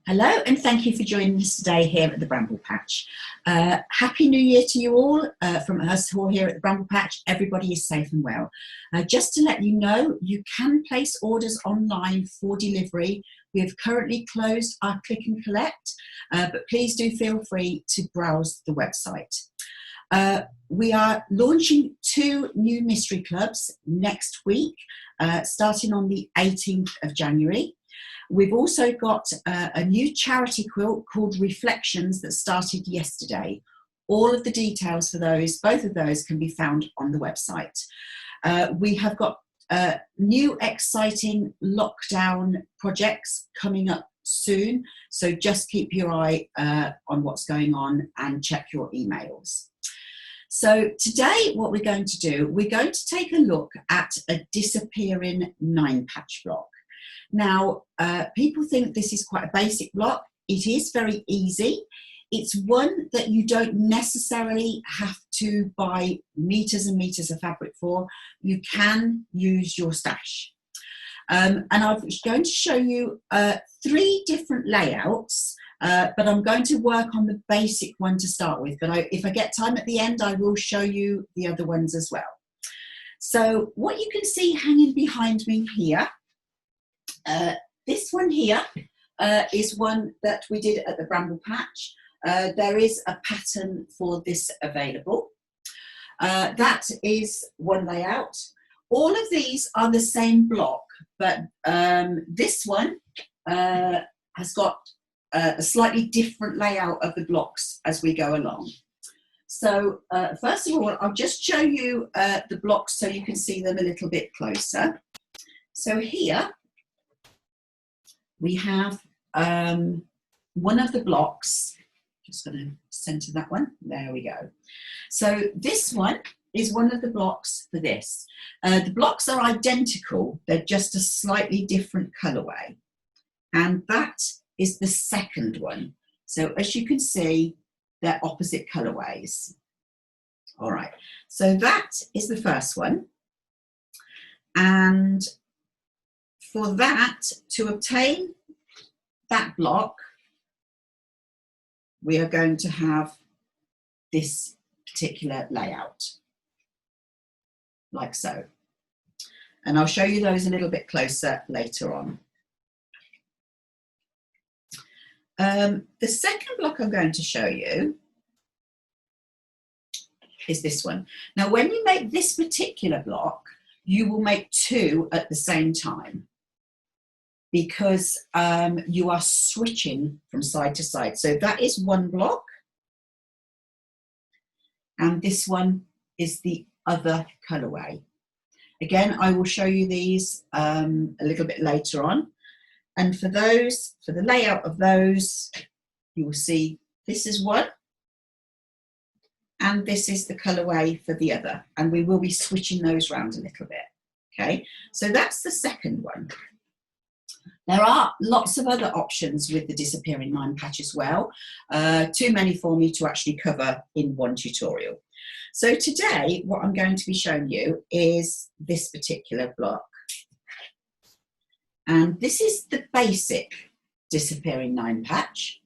Hello, and thank you for joining us today here at the Bramble Patch. Happy New Year to you all from us all here at the Bramble Patch. Everybody is safe and well. Just to let you know, you can place orders online for delivery. We have currently closed our click and collect, but please do feel free to browse the website. We are launching 2 new mystery clubs next week, starting on the 18th of January. We've also got a new charity quilt called Reflections that started yesterday. All of the details for those, both of those, can be found on the website. We have got new exciting lockdown projects coming up soon, so just keep your eye on what's going on and check your emails. So today what we're going to do, we're going to take a look at a disappearing 9-patch block. Now, people think this is quite a basic block. It is very easy. It's one that you don't necessarily have to buy meters and meters of fabric for. You can use your stash. And I'm going to show you 3 different layouts, but I'm going to work on the basic one to start with. But if I get time at the end, I will show you the other ones as well. So what you can see hanging behind me here, this one here is one that we did at the Bramble Patch. There is a pattern for this available. That is one layout. All of these are the same block, but this one has got a slightly different layout of the blocks as we go along. So first of all, I'll just show you the blocks so you can see them a little bit closer. So here we have one of the blocks. Just going to center that one. There we go. So this one is one of the blocks for this. The blocks are identical. They're just a slightly different colorway. And that is the second one. So as you can see, they're opposite colorways. All right. So that is the first one. And for that, to obtain that block, we are going to have this particular layout, like so. And I'll show you those a little bit closer later on. The second block I'm going to show you is this one. Now, when you make this particular block, you will make 2 at the same time, because you are switching from side to side. So that is one block, and this one is the other colorway. Again, I will show you these a little bit later on. And for those, for the layout of those, you will see this is one, and this is the colorway for the other. And we will be switching those around a little bit. Okay, so that's the second one. There are lots of other options with the disappearing 9-patch as well. Too many for me to actually cover in one tutorial. So today, what I'm going to be showing you is this particular block. And this is the basic disappearing 9-patch,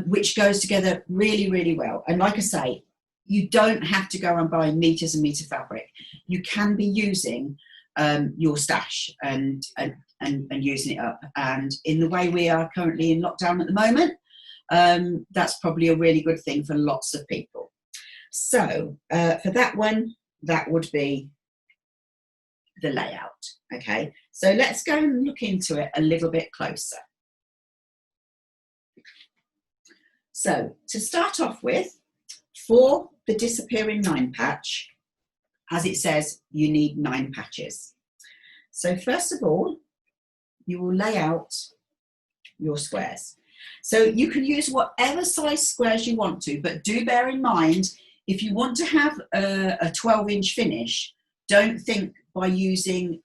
which goes together really, really well. And like I say, you don't have to go and buy meters and meter fabric. You can be using your stash and using it up. And in the way we are currently in lockdown at the moment, that's probably a really good thing for lots of people. So for that one, that would be the layout. Okay, so let's go and look into it a little bit closer. So to start off with, for the disappearing 9-patch, as it says, you need 9 patches. So first of all, you will lay out your squares. So you can use whatever size squares you want to, but do bear in mind, if you want to have a 12-inch finish, don't think by using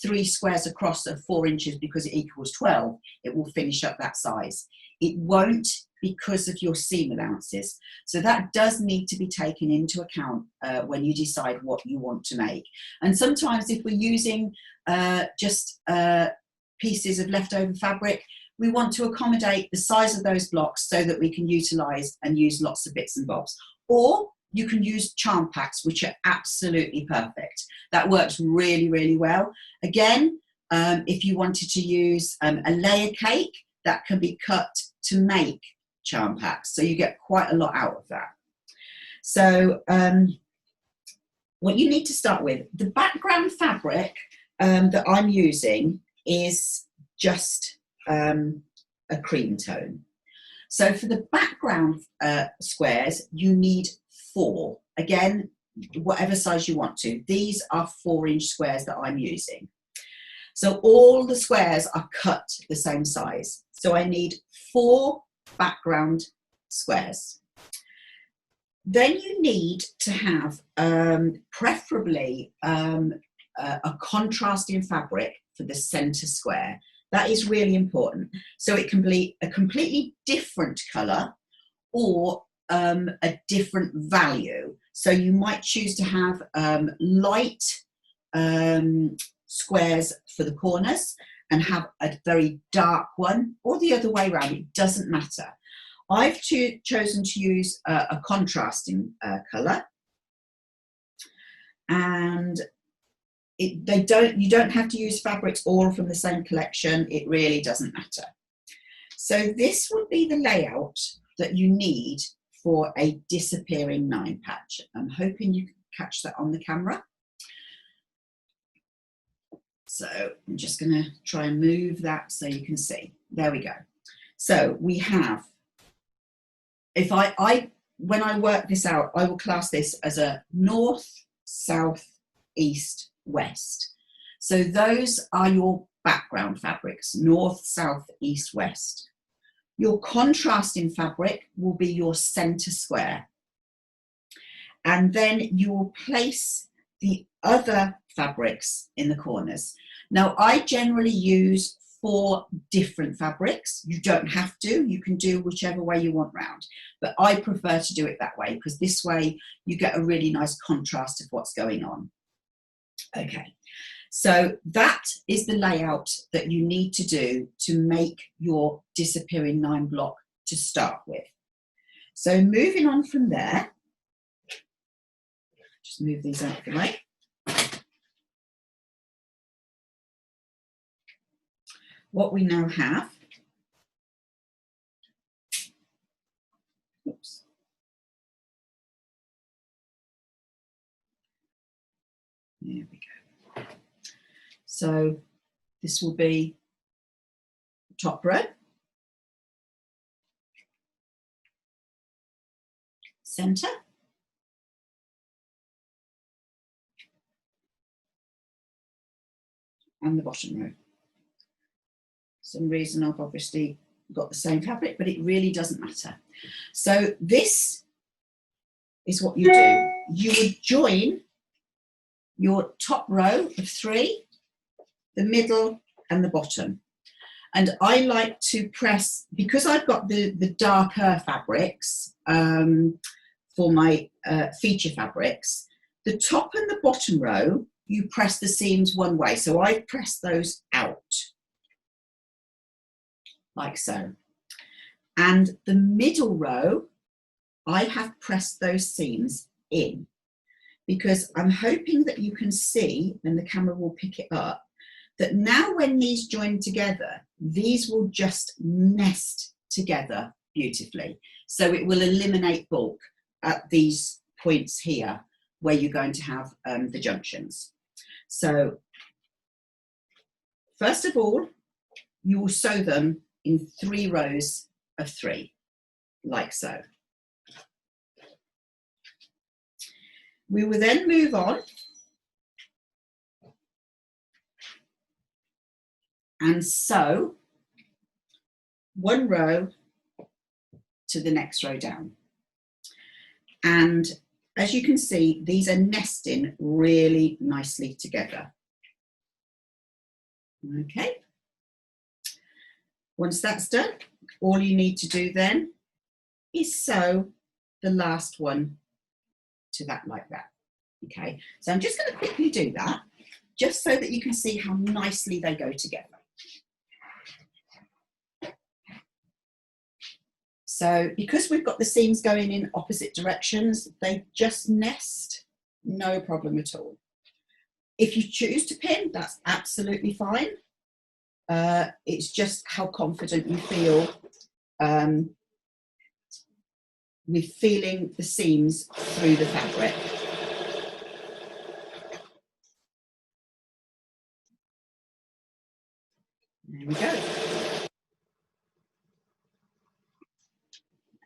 3 squares across of 4 inches because it equals 12, it will finish up that size. It won't, because of your seam allowances. So that does need to be taken into account when you decide what you want to make. And sometimes if we're using just pieces of leftover fabric, we want to accommodate the size of those blocks so that we can utilise and use lots of bits and bobs. Or you can use charm packs, which are absolutely perfect. That works really, really well. Again, if you wanted to use a layer cake, that can be cut to make charm packs. So you get quite a lot out of that. So what you need to start with, the background fabric that I'm using is just a cream tone. So for the background squares, you need 4. Again, whatever size you want to. These are 4-inch squares that I'm using. So all the squares are cut the same size. So I need 4 background squares. Then you need to have preferably a contrasting fabric for the center square. That is really important. So it can be a completely different color or a different value. So you might choose to have light squares for the corners and have a very dark one, or the other way around. It doesn't matter. I've chosen to use a contrasting colour, and you don't have to use fabrics all from the same collection. It really doesn't matter. So this would be the layout that you need for a disappearing 9 patch. I'm hoping you can catch that on the camera. So I'm just going to try and move that so you can see. There we go. So we have, when I work this out, I will class this as a north, south, east, west. So those are your background fabrics, north, south, east, west. Your contrasting fabric will be your center square. And then you will place the other fabrics in the corners. Now, I generally use 4 different fabrics. You don't have to, you can do whichever way you want round, but I prefer to do it that way because this way you get a really nice contrast of what's going on. Okay, so that is the layout that you need to do to make your disappearing 9 block to start with. So moving on from there, just move these out of the way. What we now have, oops. There we go. So this will be the top row, center, and the bottom row. Some reason I've obviously got the same fabric, but it really doesn't matter. So this is what you do. You would join your top row of 3, the middle and the bottom. And I like to press, because I've got the darker fabrics for my feature fabrics, the top and the bottom row, you press the seams one way. So I press those out, like so. And the middle row, I have pressed those seams in, because I'm hoping that you can see, and the camera will pick it up, that now when these join together, these will just nest together beautifully. So it will eliminate bulk at these points here where you're going to have the junctions. So first of all, you will sew them in 3 rows of 3, like so. We will then move on and sew 1 row to the next row down. And as you can see, these are nesting really nicely together. Okay. Once that's done, all you need to do then is sew the last one to that, like that. Okay, so I'm just going to quickly do that just so that you can see how nicely they go together. So because we've got the seams going in opposite directions, they just nest, no problem at all. If you choose to pin, that's absolutely fine. It's just how confident you feel with feeling the seams through the fabric. There we go.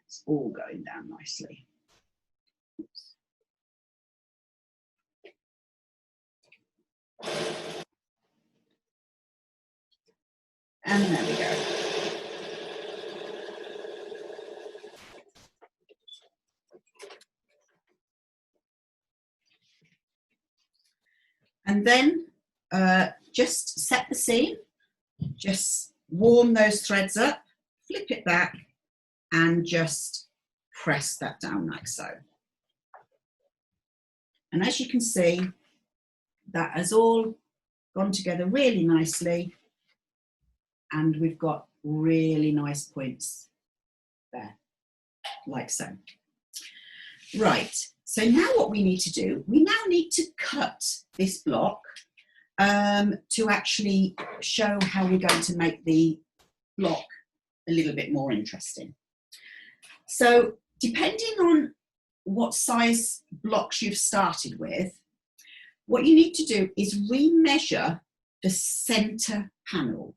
It's all going down nicely. Oops. And there we go. And then just set the seam, just warm those threads up, flip it back, and just press that down like so. And as you can see, that has all gone together really nicely, and we've got really nice points there, like so. Right, so now what we need to do, we now need to cut this block to actually show how we're going to make the block a little bit more interesting. So depending on what size blocks you've started with, what you need to do is remeasure the center panel.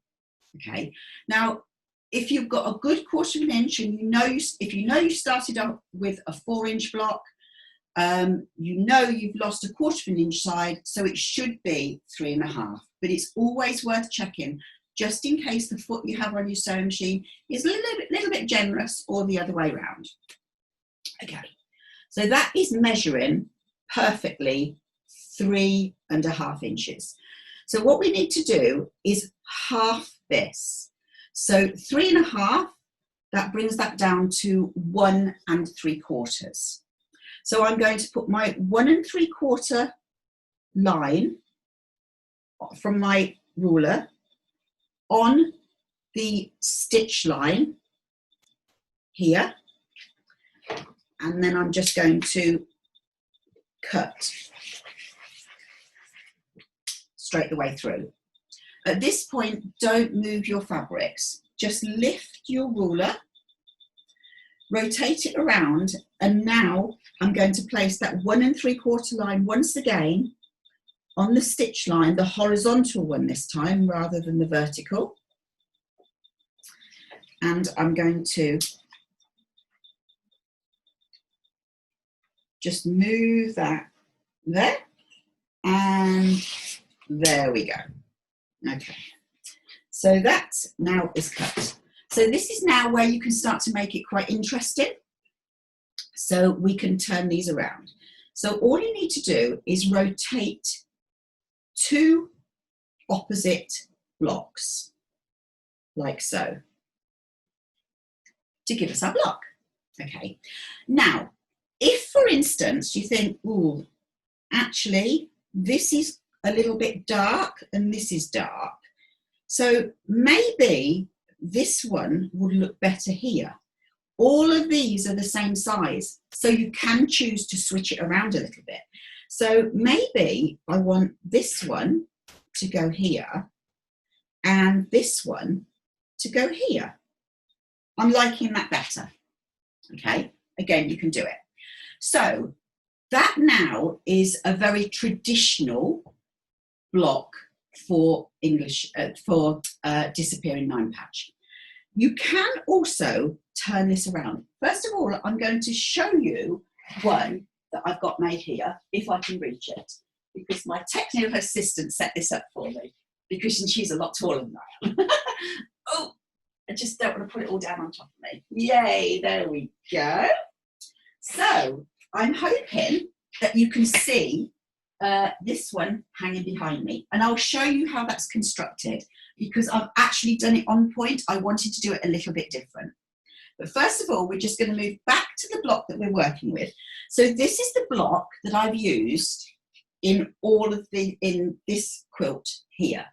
Okay, now if you've got a good 1/4 inch and if you know you started off with a 4-inch block, you know you've lost a 1/4 inch side, so it should be 3.5, but it's always worth checking just in case the foot you have on your sewing machine is a little bit generous or the other way around. Okay, so that is measuring perfectly 3.5 inches. So what we need to do is half this. So 3.5, that brings that down to 1 3/4. So I'm going to put my 1 3/4 line from my ruler on the stitch line here, and then I'm just going to cut straight the way through. At this point, don't move your fabrics. Just lift your ruler, rotate it around, and now I'm going to place that 1 3/4 line once again on the stitch line, the horizontal one this time rather than the vertical. And I'm going to just move that there, and there we go. Okay, so that now is cut. So this is now where you can start to make it quite interesting. So we can turn these around. So all you need to do is rotate 2 opposite blocks, like so, to give us our block. Okay, now, if for instance you think, oh, actually, this is a little bit dark and this is dark, so maybe this one would look better here. All of these are the same size, so you can choose to switch it around a little bit. So maybe I want this one to go here and this one to go here. I'm liking that better. Okay, again, you can do it. So that now is a very traditional block for English, for disappearing 9 patch. You can also turn this around. First of all, I'm going to show you one that I've got made here, if I can reach it, because my technical assistant set this up for me, because she's a lot taller than I am. Oh, I just don't want to put it all down on top of me. Yay, there we go. So I'm hoping that you can see this one hanging behind me, and I'll show you how that's constructed, because I've actually done it on point. I wanted to do it a little bit different. But first of all, we're just going to move back to the block that we're working with. So this is the block that I've used in this quilt here.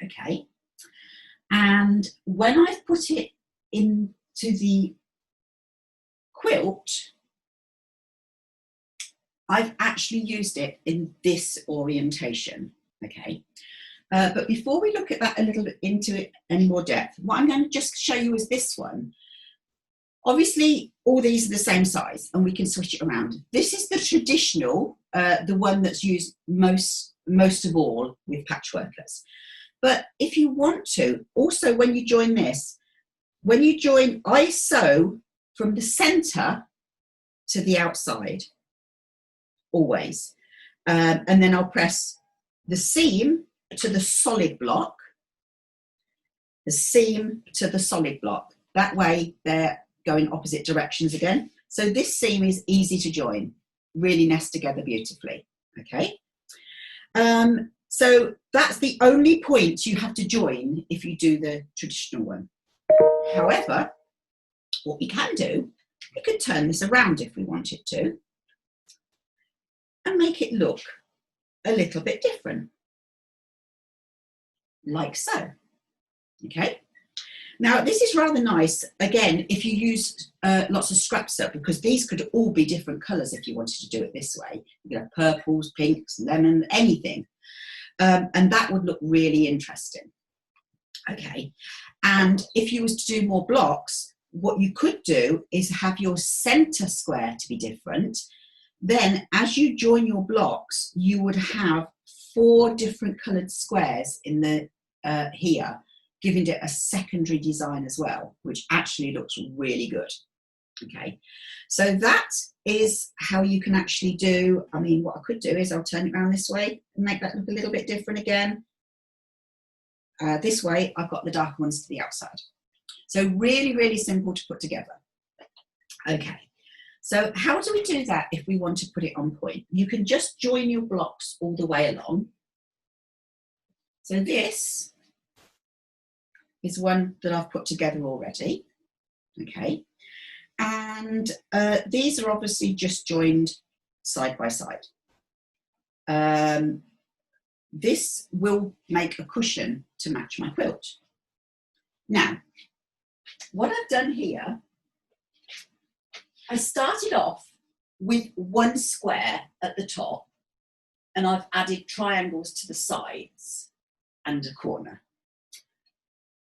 Okay. And when I've put it into the quilt, I've actually used it in this orientation, okay? But before we look at that a little bit into it in more depth, what I'm going to just show you is this one. Obviously, all these are the same size and we can switch it around. This is the traditional, the one that's used most of all with patchworkers. But if you want to, also when you join this, when you join, I sew from the center to the outside, always. And then I'll press the seam to the solid block, the seam to the solid block. That way they're going opposite directions again. So this seam is easy to join, really nest together beautifully, okay? So that's the only point you have to join if you do the traditional one. However, what we can do, we could turn this around if we wanted to and make it look a little bit different, like so, okay? Now, this is rather nice, again, if you use lots of scrap soap, because these could all be different colours if you wanted to do it this way. You know, purples, pinks, lemon, anything. And that would look really interesting. Okay, and if you was to do more blocks, what you could do is have your centre square to be different. Then as you join your blocks, you would have 4 different coloured squares in the here, giving it a secondary design as well, which actually looks really good. Okay, so that is how you can actually do, I mean, what I could do is I'll turn it around this way and make that look a little bit different again. This way, I've got the darker ones to the outside. So really, really simple to put together. Okay, so how do we do that if we want to put it on point? You can just join your blocks all the way along. So this is one that I've put together already, okay? And these are obviously just joined side by side. This will make a cushion to match my quilt. Now, what I've done here, I started off with 1 square at the top, and I've added triangles to the sides and a corner.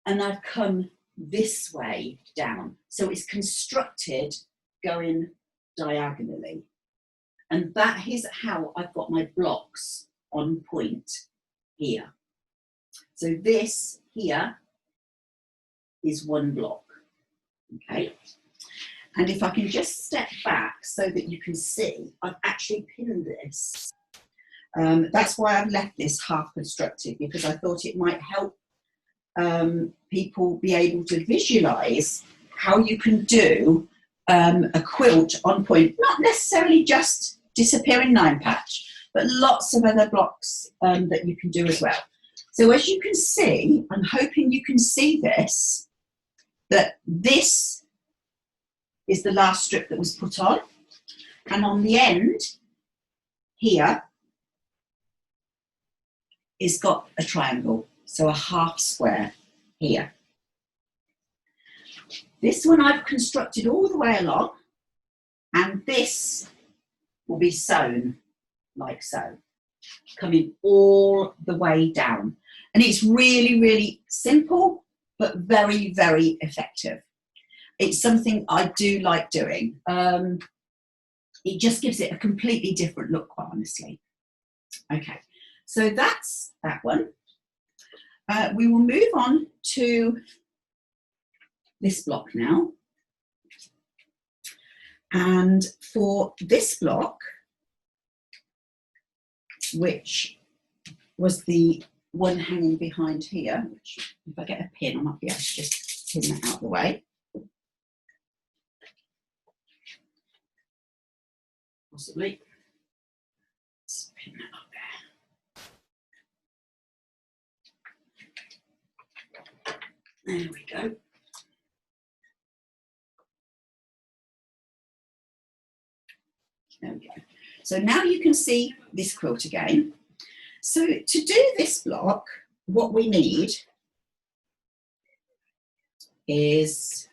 And I've come this way down. So it's constructed going diagonally. And that is how I've got my blocks on point here. So this here is 1 block, okay? And if I can just step back so that you can see, I've actually pinned this. That's why I've left this half constructed, because I thought it might help people be able to visualize how you can do a quilt on point, not necessarily just disappearing 9 patch, but lots of other blocks that you can do as well. So as you can see, I'm hoping you can see this, that this is the last strip that was put on, and on the end here is got a triangle, so a half square here. This one I've constructed all the way along, and this will be sewn like so, coming all the way down. And it's really, really simple, but very, very effective. It's something I do like doing. It just gives it a completely different look, quite honestly. Okay, so that's that one. We will move on to this block now. And for this block, which was the one hanging behind here, which if I get a pin, I might be able to just pin that out of the way. Possibly. Let's pin that up there. There we go. There we go. So now you can see this quilt again. So to do this block, what we need is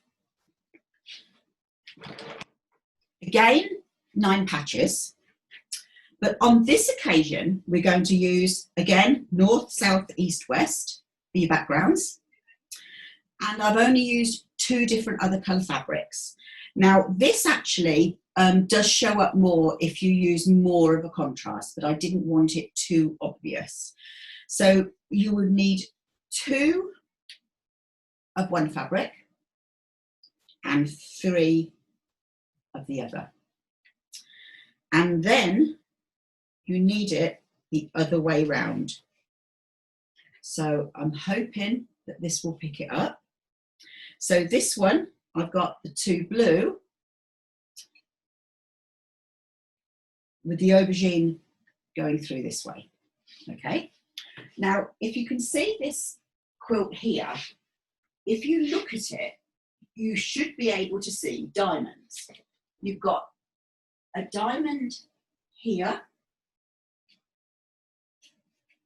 Again, 9 patches, but on this occasion, we're going to use, again, north, south, east, west for your backgrounds. And I've only used 2 different other colour fabrics. Now, this actually does show up more if you use more of a contrast, but I didn't want it too obvious. So you would need 2 of one fabric and 3 of the other. And then you need it the other way round. So I'm hoping that this will pick it up. So this one, I've got the 2 blue with the aubergine going through this way. Okay. Now, if you can see this quilt here, if you look at it, you should be able to see diamonds. You've got a diamond here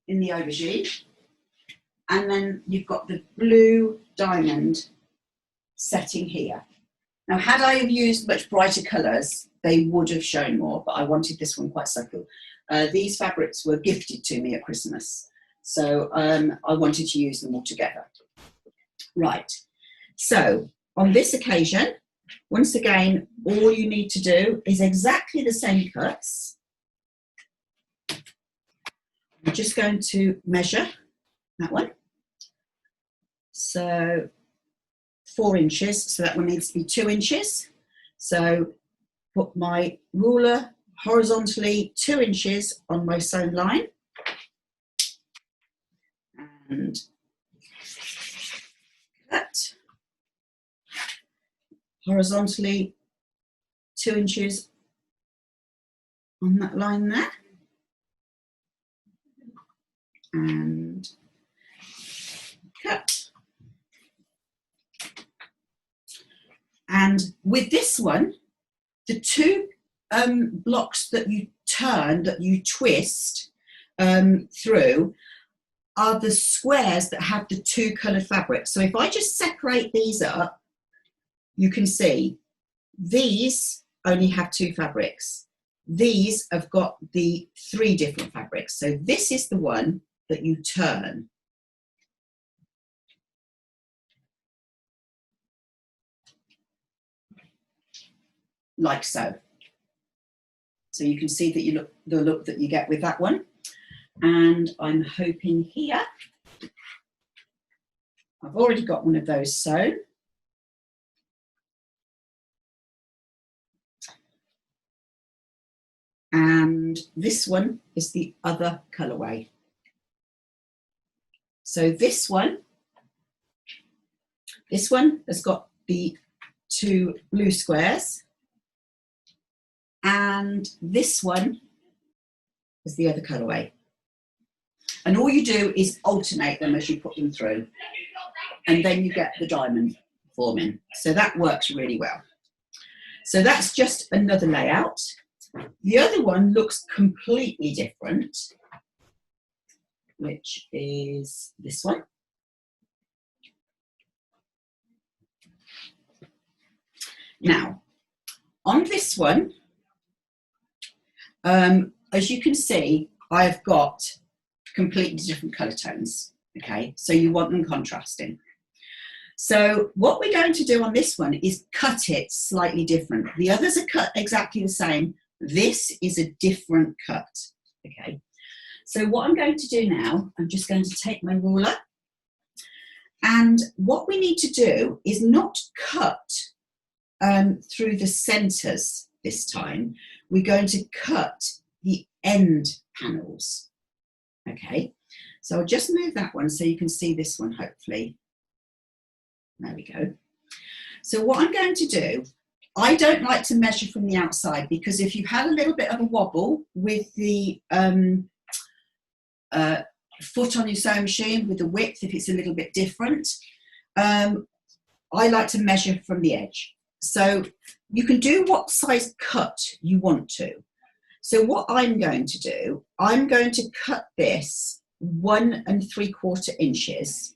in the aubergine, and then you've got the blue diamond setting here. Now, had I have used much brighter colours, they would have shown more, but I wanted this one quite subtle. These fabrics were gifted to me at Christmas, so I wanted to use them all together. Right, so on this occasion, once again, all you need to do is exactly the same cuts. I'm just going to measure that one. So 4 inches, so that one needs to be 2 inches. So put my ruler horizontally 2 inches on my sewn line. And cut horizontally 2 inches on that line there. And cut. And with this one, the 2 blocks that you turn, that you twist through, are the squares that have the 2 coloured fabrics. So if I just separate these up, you can see these only have 2 fabrics. These have got the 3 different fabrics. So this is the one that you turn. Like so. So you can see that you look the look that you get with that one. And I'm hoping here, I've already got one of those sewn. And this one is the other colourway. So this one has got the 2 blue squares, and this one is the other colourway. And all you do is alternate them as you put them through, and then you get the diamond forming. So that works really well. So that's just another layout. The other one looks completely different, which is this one. Now, on this one, as you can see, I've got completely different colour tones, okay? So you want them contrasting. So what we're going to do on this one is cut it slightly different. The others are cut exactly the same. This is a different cut, okay? So what I'm going to do now, I'm just going to take my ruler, and what we need to do is not cut through the centres this time. We're going to cut the end panels, okay? So I'll just move that one so you can see this one, hopefully. There we go. So what I'm going to do, I don't like to measure from the outside, because if you've had a little bit of a wobble with the foot on your sewing machine, with the width, if it's a little bit different, I like to measure from the edge. So you can do what size cut you want to. So what I'm going to do, I'm going to cut this 1 3/4 inches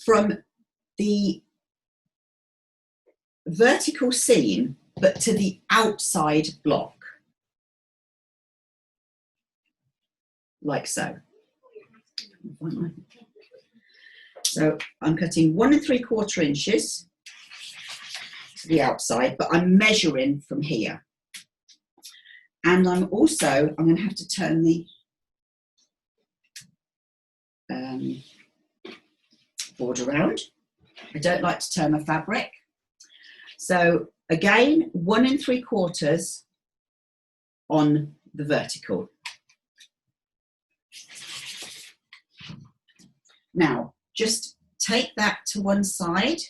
from the vertical seam but to the outside block, like so. So I'm cutting 1 3/4 inches to the outside, but I'm measuring from here. And I'm going to have to turn the board around. I don't like to turn my fabric. So again, 1 3/4 on the vertical. Now, just take that to one side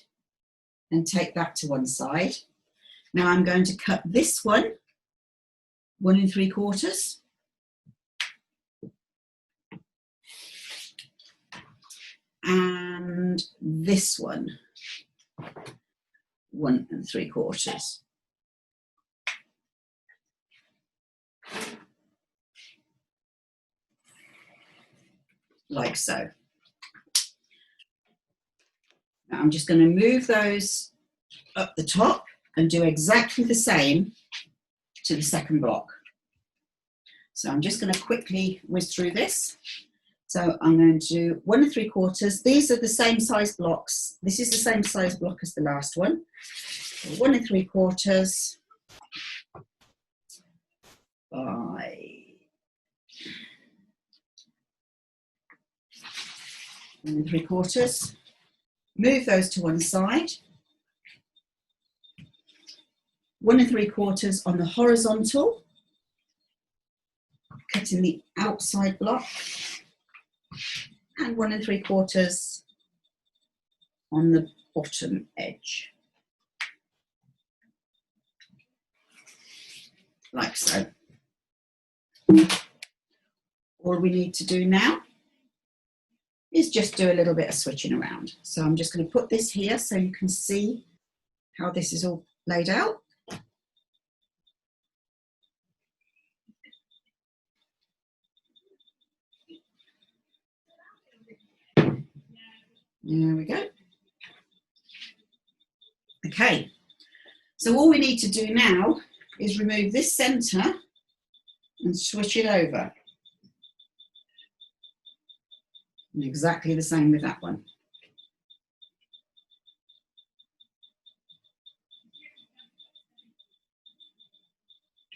and take that to one side. Now I'm going to cut this one 1 3/4. And this one 1 3/4. Like so. Now I'm just going to move those up the top and do exactly the same to the second block. So I'm just going to quickly whiz through this. So I'm going to do 1 3/4. These are the same size blocks. This is the same size block as the last one. So 1 3/4 by 1 3/4. Move those to one side. 1 3/4 on the horizontal, cutting the outside block, and 1 3/4 on the bottom edge, like so. All we need to do now is just do a little bit of switching around. So I'm just going to put this here so you can see how this is all laid out. There we go. Okay, so all we need to do now is remove this centre and switch it over. And exactly the same with that one.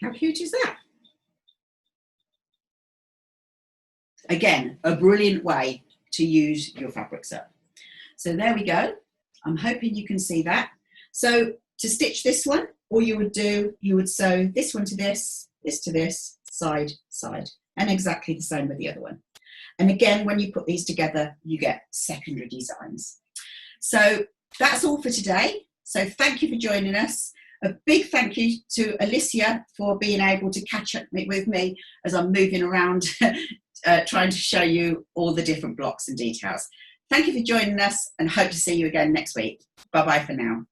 How cute is that? Again, a brilliant way to use your fabrics up. So there we go. I'm hoping you can see that. So to stitch this one, all you would do, you would sew this one to this to this, side, side, and exactly the same with the other one. And again, when you put these together, you get secondary designs. So that's all for today. So thank you for joining us. A big thank you to Alicia for being able to catch up with me as I'm moving around trying to show you all the different blocks and details. Thank you for joining us and hope to see you again next week. Bye-bye for now.